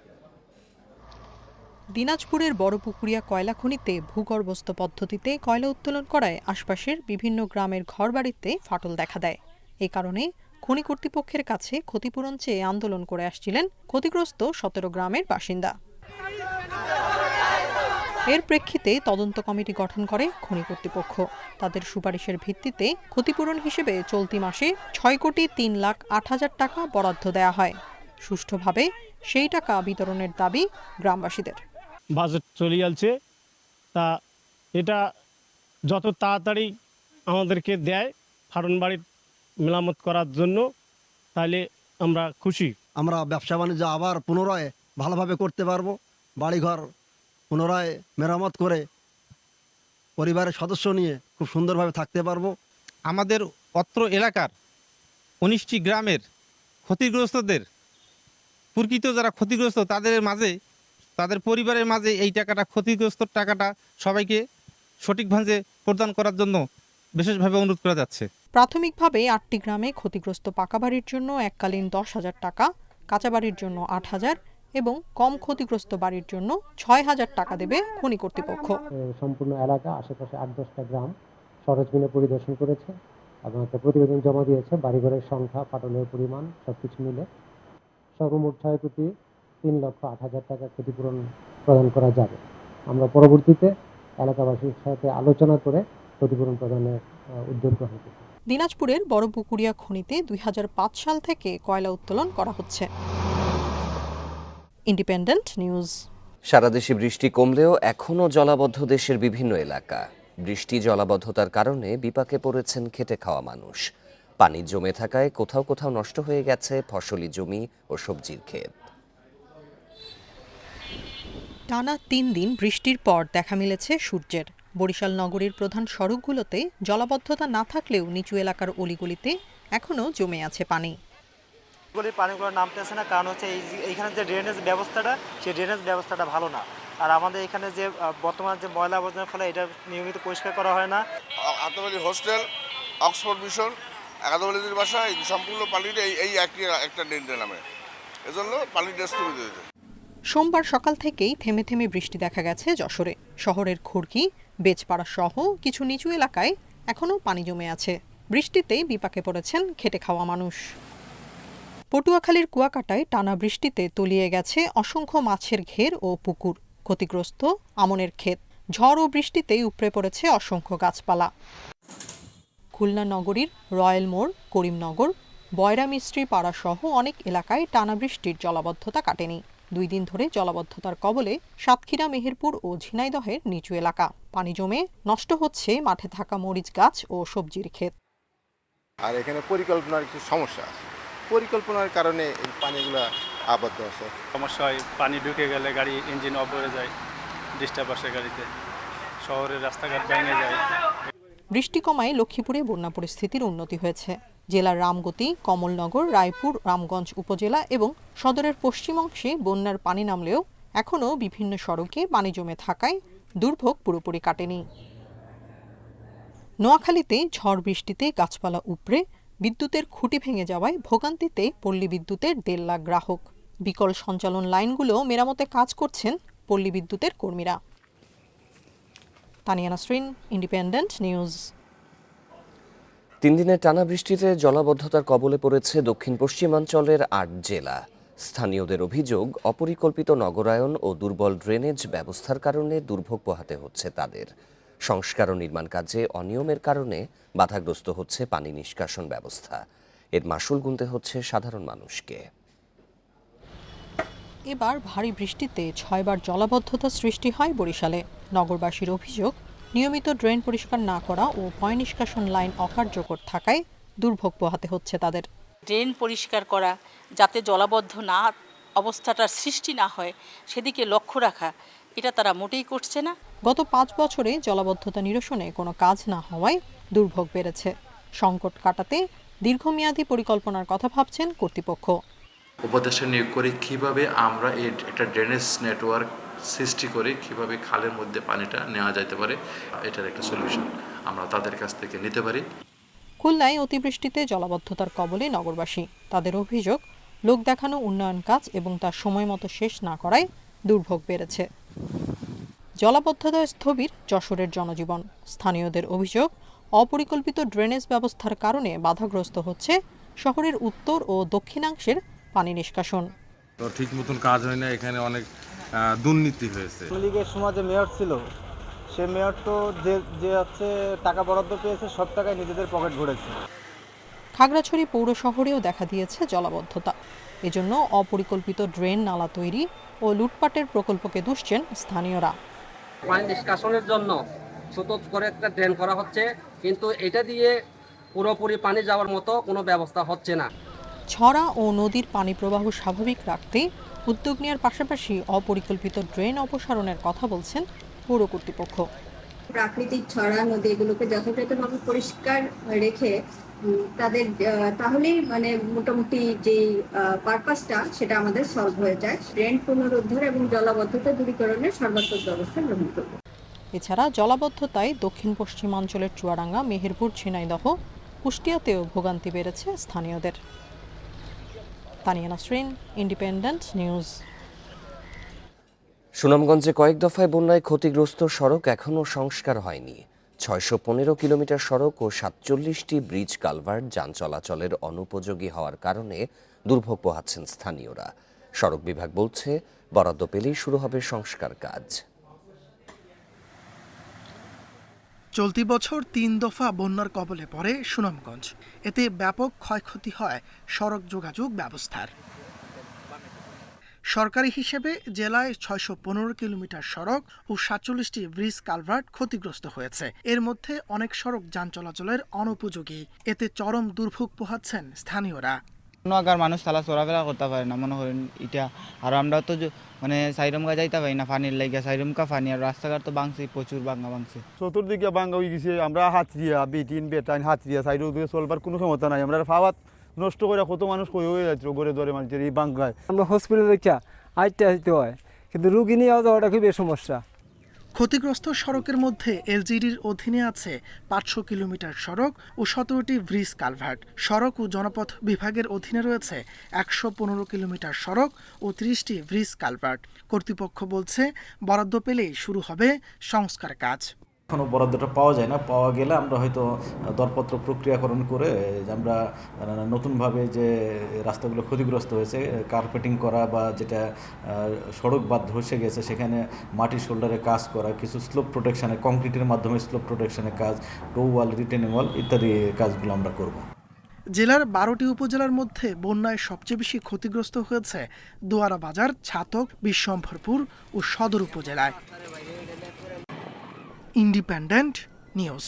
Speaker 3: দিনাজপুরের বড়পুকুরিয়া কয়লা খনিতে ভূগর্ভস্থ পদ্ধতিতে কয়লা উত্তোলন করায় আশপাশের বিভিন্ন গ্রামের ঘরবাড়িতে ফাটল দেখা দেয়। এই কারণে খনি কর্তৃপক্ষের কাছে ক্ষতিপূরণ চেয়ে আন্দোলন করে আসছিলেন ক্ষতিগ্রস্ত 17 গ্রামের বাসিন্দা। এর প্রেক্ষিতে তদন্ত কমিটি গঠন করে খনি কর্তৃপক্ষ। তাদের সুপারিশের ভিত্তিতে ক্ষতিপূরণ হিসেবে চলতি মাসে 6 কোটি 3 লাখ 8 হাজার টাকা বরাদ্দ দেওয়া হয়। সুষ্ঠুভাবে সেই টাকা বিতরণের দাবি গ্রামবাসীদের।
Speaker 4: বাজেট চলে যাচ্ছে, তা এটা যত তাড়াতাড়ি আমাদেরকে দেয় ফাটন বাড়ির মেরামত করার জন্য, তাহলে আমরা খুশি।
Speaker 23: আমরা ব্যবসা বাণিজ্য আবার পুনরায় ভালোভাবে করতে পারবো, বাড়িঘর পুনরায় মেরামত করে পরিবারের সদস্য নিয়ে খুব সুন্দরভাবে থাকতে পারবো।
Speaker 24: আমাদের অত্র এলাকার 19টি গ্রামের ক্ষতিগ্রস্তদের, প্রকৃত যারা ক্ষতিগ্রস্ত তাদের মাঝে, তাদের পরিবারের মাঝে এই টাকাটা, ক্ষতিগ্রস্ত টাকাটা সবাইকে সঠিকভাবে প্রদান করার জন্য বিশেষভাবে অনুরোধ করা যাচ্ছে।
Speaker 3: প্রাথমিকভাবে 8টি গ্রামে ক্ষতিগ্রস্ত পাকা বাড়ির জন্য এককালীন 10,000 টাকা, কাঁচা বাড়ির জন্য 8,000 এবং কম ক্ষতিগ্রস্ত বাড়ির জন্য 6,000 টাকা দেবে খনি কর্তৃপক্ষ।
Speaker 25: সম্পূর্ণ এলাকা আশেপাশে 8-10টা গ্রাম সরেজমিনে পরিদর্শন করেছে এবং একটা প্রতিবেদন জমা দিয়েছে। বাড়িঘরের সংখ্যা, ফাটলের পরিমাণ সবকিছু মিলে সর্বমোট 6 কোটি 3 লক্ষ 8 হাজার টাকা ক্ষতিপূরণ প্রদান করা যাবে। আমরা পরবর্তীতে এলাকাবাসীর সাথে আলোচনা করে ক্ষতিপূরণ প্রদানের উদ্যোগ গ্রহণ করব।
Speaker 3: দিনাজপুরের বড়পুকুরিয়া খনিতে 2005 সাল থেকে কয়লা উত্তোলন করা হচ্ছে। Independent news.
Speaker 1: সারা দেশে বৃষ্টি কমলেও এখনও জলাবদ্ধ দেশের বিভিন্ন এলাকা। বৃষ্টি জলাবদ্ধতার কারণে বিপাকে পড়েছেন খেটে খাওয়া মানুষ। পানি জমে থাকায় কোথাও কোথাও নষ্ট হয়ে গেছে ফসলি জমি ও সবজির ক্ষেত।
Speaker 3: টানা 3 দিন বৃষ্টির পর দেখা মিলেছে সূর্যের। বরিশাল নগরীর প্রধান সড়কগুলোতে জলাবদ্ধতা না থাকলেও নিচু এলাকার অলিগলিতে এখনও জমে আছে পানি।
Speaker 26: পানিগুলো নামতেছে না, কারণ হচ্ছে এইখানে যে ড্রেনেজ ব্যবস্থাটা, সেই ড্রেনেজ ব্যবস্থাটা ভালো না। আর আমাদের এখানে যে বর্তমান যে ময়লা আবর্জনার ফলে এটা নিয়মিত পরিষ্কার করা হয় না।
Speaker 27: আতবাড়ি হোস্টেল, অক্সফোর্ড মিশন, একাদবাড়িদের বাসা, এই সম্পূর্ণ পানিটা এই একটা ড্রেনে নামে, এজন্য পানি স্থগিত হয়েছে।
Speaker 3: সোমবার সকাল থেকেই থেমে থেমে বৃষ্টি দেখা গেছে যশোরে। শহরের খুরকি, বেজপাড়া সহ কিছু নিচু এলাকায় এখনও পানি জমে আছে। বৃষ্টিতে বিপাকে পড়েছেন খেটে খাওয়া মানুষ। পটুয়াখালীর কুয়াকাটায় টানা বৃষ্টিতে তলিয়ে গেছে অসংখ্য মাছের ঘের ও পুকুর। ক্ষতিগ্রস্ত আমনের ক্ষেত। ঝড় ও বৃষ্টিতে উপড়ে পড়েছে অসংখ্য গাছপালা। খুলনা নগরীর রয়্যাল মোড়, করিমনগর, বয়রা মিস্ত্রি পাড়া সহ অনেক এলাকায় টানা বৃষ্টির জলাবদ্ধতা কাটেনি। 2 দিন ধরে জলাবদ্ধতার কবলে সাতক্ষীরা, মেহেরপুর ও ঝিনাইদহের নিচু এলাকা। পানি জমে নষ্ট হচ্ছে মাঠে থাকা মরিচ গাছ ও সবজির ক্ষেত।
Speaker 28: আর এখানে পরিকল্পনার কিছু সমস্যা আছে, পরিকল্পনার কারণে এই পানিগুলো আবদ্ধ আছে।
Speaker 29: সমস্যা হয়, পানি ঢুকে গেলে গাড়ি ইঞ্জিন অফ হয়ে যায়, ডিস্টার্ব আসে গাড়িতে, শহরের রাস্তাঘাট ভেঙে যায়।
Speaker 3: বৃষ্টি কমায় লক্ষ্মীপুরে বন্যা পরিস্থিতির উন্নতি হয়েছে। জেলার রামগতি, কমলনগর, রায়পুর, রামগঞ্জ উপজেলা এবং সদরের পশ্চিম অংশে বন্যার পানি নামলেও এখনও বিভিন্ন সড়কে পানি জমে থাকায় দুর্ভোগ পুরোপুরি কাটেনি। নোয়াখালীতে ঝড় বৃষ্টিতে গাছপালা উপড়ে বিদ্যুতের খুঁটি ভেঙে যাওয়ায় ভোগান্তিতে পল্লী বিদ্যুতের 1.5 লাখ গ্রাহক। বিকল সঞ্চালন লাইনগুলো মেরামতে কাজ করছেন পল্লী বিদ্যুতের কর্মীরা। Tania Nasrin, independent news.
Speaker 1: 3 দিনের টানা বৃষ্টিতে জলাবদ্ধতার কবলে পড়েছে দক্ষিণ পশ্চিমাঞ্চলের 8 জেলা। স্থানীয়দের অভিযোগ, অপরিকল্পিত নগরায়ন ও দুর্বল ড্রেনেজ ব্যবস্থার কারণে দুর্ভোগ পোহাতে হচ্ছে তাদের। সংস্কার ও নির্মাণ কাজে অনিয়মের কারণে বাধাগ্রস্ত হচ্ছে পানি নিষ্কাশন ব্যবস্থা। এর মাসুল গুনতে হচ্ছে সাধারণ মানুষকে।
Speaker 3: এবার ভারী বৃষ্টিতে 6 বার জলাবদ্ধতা সৃষ্টি হয় বরিশালে। নগরবাসীর অভিযোগ, নিয়মিত ড্রেন পরিষ্কার না করা ও পয় নিষ্কাশন লাইন অকার্যকর থাকায় দুর্ভোগ পোহাতে হচ্ছে তাদের।
Speaker 30: ড্রেন পরিষ্কার করা, যাতে জলাবদ্ধ না অবস্থাটার সৃষ্টি না হয় সেদিকে লক্ষ্য রাখা, এটা তারা মোটেই করছে না।
Speaker 3: গত 5 বছরে জলাবদ্ধতা নিরসনে কোনো কাজ না হওয়ায় দুর্ভোগ বেড়েছে। সংকট কাটাতে দীর্ঘমেয়াদী পরিকল্পনার কথা ভাবছেন কর্তৃপক্ষ।
Speaker 31: উপদেষ্টা নিয়োগ করে কীভাবে আমরা একটা ড্রেনেজ নেটওয়ার্ক
Speaker 2: সৃষ্টি করে কীভাবে খালের মধ্যে পানিটা নেওয়া যেতে পারে, এটার একটা সলিউশন আমরা তাদের কাছ থেকে নিতে পারি।
Speaker 3: খুলনায় অতিবৃষ্টিতে জলাবদ্ধতার কবলে নগরবাসী। তাদের অভিযোগ, লোক দেখানো উন্নয়ন কাজ এবং তা সময় মতো শেষ না করায় দুর্ভোগ বেড়েছে। জলাবদ্ধতায় স্থবির যশোরের জনজীবন। স্থানীয়দের অভিযোগ, অপরিকল্পিত ড্রেনেজ ব্যবস্থার কারণে বাধাগ্রস্ত হচ্ছে শহরের উত্তর ও দক্ষিণাংশের পানি নিষ্কাশন।
Speaker 5: তো ঠিক মতন কাজ হয় না, এখানে অনেক দুর্নীতি হয়েছে।
Speaker 26: লীগের সময় যে মেয়র ছিল, সে মেয়র তো যে হচ্ছে টাকা বরাদ্দ পেয়েছে সব টাকায় নিজেদের পকেট ভরেছে।
Speaker 3: খাগড়াছড়ি পৌর শহরেও দেখা দিয়েছে জলাবদ্ধতা। এজন্য অপরিকল্পিত ড্রেন নালা তৈরি ও লুটপাটের প্রকল্পকে দুষছেন স্থানীয়রা।
Speaker 6: পানি নিষ্কাশনের জন্য ছোট করে একটা ড্রেন করা হচ্ছে, কিন্তু এটা দিয়ে পুরোপুরি পানি যাওয়ার মতো কোনো ব্যবস্থা হচ্ছে না।
Speaker 3: ছড়া ও নদীর পানি প্রবাহ স্বাভাবিক রাখতে উদ্যোগ নেওয়ার পাশাপাশি অপরিকল্পিত ড্রেন অপসারণের কথা বলছেন পৌর কর্তৃপক্ষ।
Speaker 7: প্রাকৃতিক ছড়া নদী এগুলোকে যথাযথভাবে পরিষ্কার রেখে তাদের তাহলেই মানে মোটামুটি যে পারপাসটা সেটা আমাদের সলভ হয়ে যায়। ড্রেন পুনরুদ্ধার এবং জলাবদ্ধতা দূরীকরণের সর্বাত্মক ব্যবস্থা গ্রহণ করব।
Speaker 3: এছাড়া জলাবদ্ধতায় দক্ষিণ পশ্চিমাঞ্চলের চুয়াডাঙ্গা, মেহেরপুর, ঝিনাইদহ, কুষ্টিয়াতেও ভোগান্তি বেড়েছে স্থানীয়দের। Tania Nasrin, independent news.
Speaker 1: সুনামগঞ্জে কয়েক দফায় বন্যায় ক্ষতিগ্রস্ত সড়ক এখনও সংস্কার হয়নি। ৬১৫ কিলোমিটার সড়ক ও ৪৭টি ব্রিজ কালভার্ট যান চলাচলের অনুপযোগী হওয়ার কারণে দুর্ভোগ পোহাচ্ছেন স্থানীয়রা। সড়ক বিভাগ বলছে, বরাদ্দ পেলেই শুরু হবে সংস্কার কাজ।
Speaker 8: চলতি বছর ৩ দফা বন্যার কবলে পড়ে সুনামগঞ্জ। এতে ব্যাপক ক্ষয়ক্ষতি হয় সড়ক যোগাযোগ ব্যবস্থার। সরকারি হিসেবে জেলায় ৬১৫ কিলোমিটার সড়ক ও ৪৭টি ব্রিজ কালভার্ট ক্ষতিগ্রস্ত হয়েছে। এর মধ্যে অনেক সড়ক যান চলাচলের অনুপযোগী। এতে চরম দুর্ভোগ পোহাচ্ছেন স্থানীয়রা।
Speaker 9: নগার মানুষ তালা চলাফেরা করতে পারে না, মনে করেন এটা। আর আমরা তো মানে সাইরমকা যাইতে পারি না পানির লাগিয়া, সাইরমকা পানি। আর রাস্তাঘাট তো ভাঙছে, প্রচুর ভাঙছে।
Speaker 10: চতুর্দিকে ভাঙা হয়ে গেছে। আমরা হাতরিয়া বেটিন বেটাইন হাতরিয়া সাইডের দিকে চলবার কোনো ক্ষমতা নাই। আমরা ফাওয়াত নষ্ট করে কত মানুষ হয়ে যাচ্ছে গড়ে ধরে মানুষের এই বাঙ্গায়।
Speaker 11: আমরা হসপিটালে দেখা আসতে হয়, কিন্তু রুগী নিয়ে যাওয়াটা খুবই সমস্যা।
Speaker 8: ক্ষতিগ্রস্ত সড়কের মধ্যে এলজিডির অধীনে আছে ৫০০ কিলোমিটার সড়ক ও ১৭টি ব্রিজ কালভার্ট। সড়ক ও জনপথ বিভাগের অধীনে রয়েছে ১১৫ কিলোমিটার সড়ক ও ৩০টি ব্রিজ কালভার্ট। কর্তৃপক্ষ বলছে, বরাদ্দ পেলেই শুরু হবে সংস্কার কাজ।
Speaker 13: এখনও বরাদ্দটা পাওয়া যায় না, পাওয়া গেলে আমরা হয়তো দরপত্র প্রক্রিয়াকরণ করে আমরা নতুনভাবে যে রাস্তাগুলো ক্ষতিগ্রস্ত হয়েছে কার্পেটিং করা বা যেটা সড়ক বাদ ধসে গেছে সেখানে মাটি শোল্ডারে কাজ করা, কিছু স্লোপ প্রোটেকশানে কংক্রিটের মাধ্যমে স্লোপ প্রোটেকশানের কাজ, টো ওয়াল, রিটেনিং ওয়াল ইত্যাদি কাজগুলো আমরা করব।
Speaker 8: জেলার 12টি উপজেলার মধ্যে বন্যায় সবচেয়ে বেশি ক্ষতিগ্রস্ত হয়েছে দোয়ারা বাজার, ছাতক, বিশ্বম্ভরপুর ও সদর উপজেলায়। Independent news.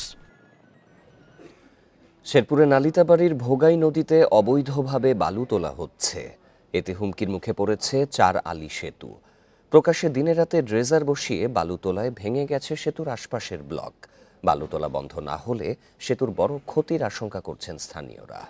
Speaker 1: শেরপুরে নালিতাবাড়ির ভোগাই নদীতে অবৈধভাবে বালু তোলা হচ্ছে। এতে হুমকির মুখে পড়েছে ৪ আলি সেতু। প্রকাশ্যে দিনে রাতে ড্রেজার বসিয়ে বালু তোলায় ভেঙে গেছে সেতুর আশপাশের ব্লক। বালু তোলা বন্ধ না হলে সেতুর বড় ক্ষতির আশঙ্কা করছেন স্থানীয়রা।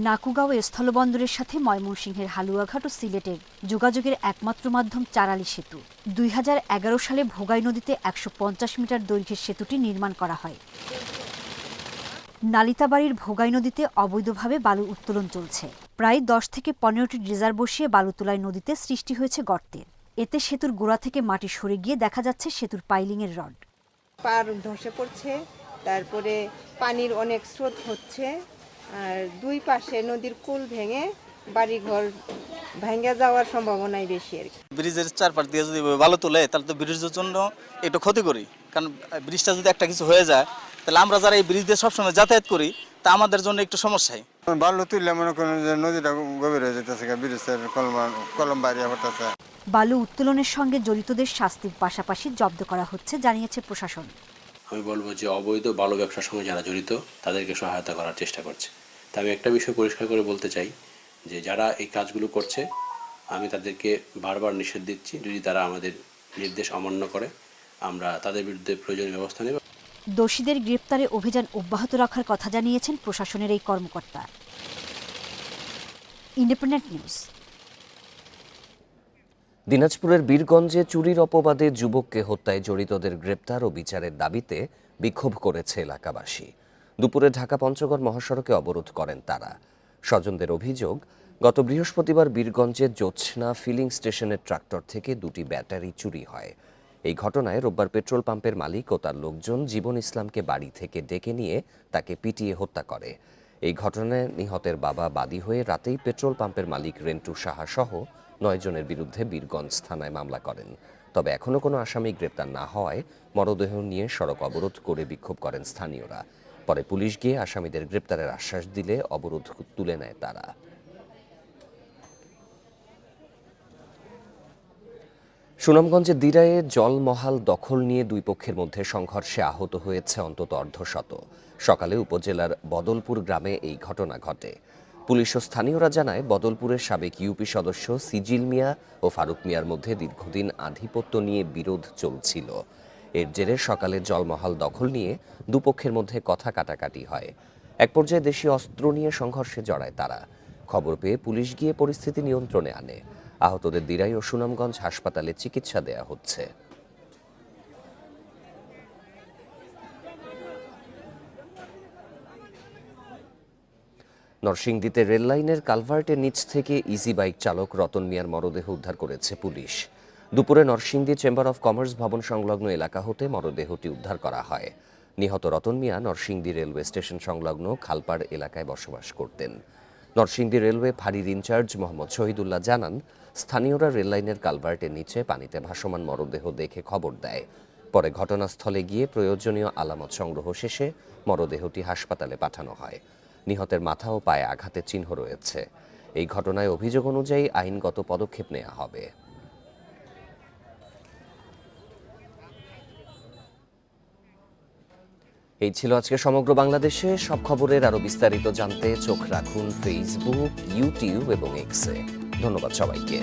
Speaker 14: নাকুগাঁও স্থলবন্দরের সাথে ময়মনসিংহের হালুয়াঘাট ও সিলেটের যোগাযোগের একমাত্র মাধ্যম ৪ আলি সেতু। ২০১১ সালে ভোগাই নদীতে ১৫০ মিটার দৈর্ঘ্যের সেতুটি নির্মাণ করা হয়। নালিতাবাড়ির ভোগাই নদীতে অবৈধভাবে বালু উত্তোলন চলছে। প্রায় ১০ থেকে ১৫টি ড্রেজার বসিয়ে বালু তোলায় নদীতে সৃষ্টি হয়েছে গর্তের। এতে সেতুর গোড়া থেকে মাটি সরে গিয়ে দেখা যাচ্ছে সেতুর পাইলিংয়ের রড।
Speaker 31: পার ধসে পড়ছে, তারপরে পানির অনেক স্রোত হচ্ছে, আর দুই পাশে নদীর কুল ভেঙে বাড়িঘর ভেঙে যাওয়ার সম্ভাবনাই বেশি আর কি।
Speaker 32: ব্রিজের চারপাশ দিয়ে যদি বালু তোলে তাহলে তো ব্রিজের জন্য একটু ক্ষতি করি, কারণ ব্রিজটা যদি একটা কিছু হয়ে যায় তাহলে আমরা যারা এই ব্রিজ দিয়ে সবসময় যাতায়াত করি তা আমাদের জন্য একটু সমস্যায়।
Speaker 11: বালু তুললে মনে করেন যে নদীটা গভীর হয়ে যেতেছে, ব্রিজের কলম বাড়িয়ে পড়তেছে।
Speaker 14: বালু উত্তোলনের সঙ্গে জড়িতদের শাস্তির পাশাপাশি জব্দ করা হচ্ছে জানিয়েছে প্রশাসন।
Speaker 33: আমি বলবো যে অবৈধ বালু ব্যবসার সঙ্গে যারা জড়িত তাদেরকে সহায়তা করার চেষ্টা করছে। তা আমি একটা বিষয় পরিষ্কার করে বলতে চাই যে যারা এই কাজগুলো করছে আমি তাদেরকে বারবার নিষেধ দিচ্ছি, যদি তারা আমাদের নির্দেশ অমান্য করে আমরা তাদের বিরুদ্ধে প্রয়োজনীয় ব্যবস্থা নেব।
Speaker 14: দোষীদের গ্রেপ্তারে অভিযান অব্যাহত রাখার কথা জানিয়েছেন প্রশাসনের এই কর্মকর্তা। Independent news.
Speaker 1: দিনাজপুরের বীরগঞ্জে চুরির অপবাদে যুবককে হত্যায় জড়িতদের গ্রেপ্তার ও বিচারের দাবিতে বিক্ষোভ করেছে এলাকাবাসী। দুপুরে ঢাকা পঞ্চগড় মহাসড়কে অবরোধ করেন তারা। স্বজনদের অভিযোগ, গত বৃহস্পতিবার বীরগঞ্জের জোছনা ফিলিং স্টেশনের ট্রাক্টর থেকে 2টি ব্যাটারি চুরি হয়। এই ঘটনায় রোববার পেট্রোল পাম্পের মালিক ও তার লোকজন জীবন ইসলামকে বাড়ি থেকে ডেকে নিয়ে তাকে পিটিয়ে হত্যা করে। এই ঘটনায় নিহতের বাবা বাদী হয়ে রাতেই পেট্রোল পাম্পের মালিক রেন্টু সাহা সহ 9 জনের বিরুদ্ধে বীরগঞ্জ থানায় মামলা করেন। তবে এখনও কোনো আসামি গ্রেপ্তার না হওয়ায় মরদেহ নিয়ে সড়ক অবরোধ করে বিক্ষোভ করেন স্থানীয়রা। পরে পুলিশ গিয়ে আসামিদের গ্রেপ্তারের আশ্বাস দিলে অবরোধ তুলে নেয় তারা। সুনামগঞ্জের দিরায়ে জলমহাল দখল নিয়ে দুই পক্ষের মধ্যে সংঘর্ষে আহত হয়েছে অন্তত অর্ধশত। সকালে উপজেলার বদলপুর গ্রামে এই ঘটনা ঘটে। পুলিশ ও স্থানীয়রা জানায়, বদলপুরের সাবেক ইউপি সদস্য সিজিল মিয়া ও ফারুক মিয়ার মধ্যে দীর্ঘদিন আধিপত্য নিয়ে বিরোধ চলছিল। এর জেরে সকালে জলমহাল দখল নিয়ে দুপক্ষের মধ্যে কথা কাটাকাটি হয়। এক পর্যায়ে দেশীয় অস্ত্র নিয়ে সংঘর্ষে জড়ায় তারা। খবর পেয়ে পুলিশ গিয়ে পরিস্থিতি নিয়ন্ত্রণে আনে। আহতদের দিরাই ও সুনামগঞ্জ হাসপাতালে চিকিৎসা দেয়া হচ্ছে। নরসিংদীতে রেললাইনের কালভার্টের নিচ থেকে ইজি বাইক চালক রতন মিয়ার মরদেহ উদ্ধার করেছে পুলিশ। দুপুরে নরসিংদী চেম্বার অফ কমার্স ভবন সংলগ্ন এলাকা হতে মরদেহটি উদ্ধার করা হয়। নিহত রতন মিয়া নরসিংদী রেলওয়ে স্টেশন সংলগ্ন খালপাড় এলাকায় বসবাস করতেন। নরসিংদী রেলওয়ে ফাঁড়ির ইনচার্জ মোহাম্মদ শহীদুল্লাহ জানান, স্থানীয়রা রেললাইনের কালভার্টের নিচে পানিতে ভাসমান মরদেহ দেখে খবর দেয়। পরে ঘটনাস্থলে গিয়ে প্রয়োজনীয় আলামত সংগ্রহ শেষে মরদেহটি হাসপাতালে পাঠানো হয়। নিহতের মাথা ও পায়ে আঘাতের চিহ্ন রয়েছে। এই ঘটনায় অভিযোগ অনুযায়ী আইনগত পদক্ষেপ নেওয়া হবে। এই ছিল আজকে সমগ্র বাংলাদেশে সব খবরের আরো বিস্তারিত জানতে চোখ রাখুন ফেসবুক, ইউটিউব এবং এক্সে। ধন্যবাদ সবাইকে।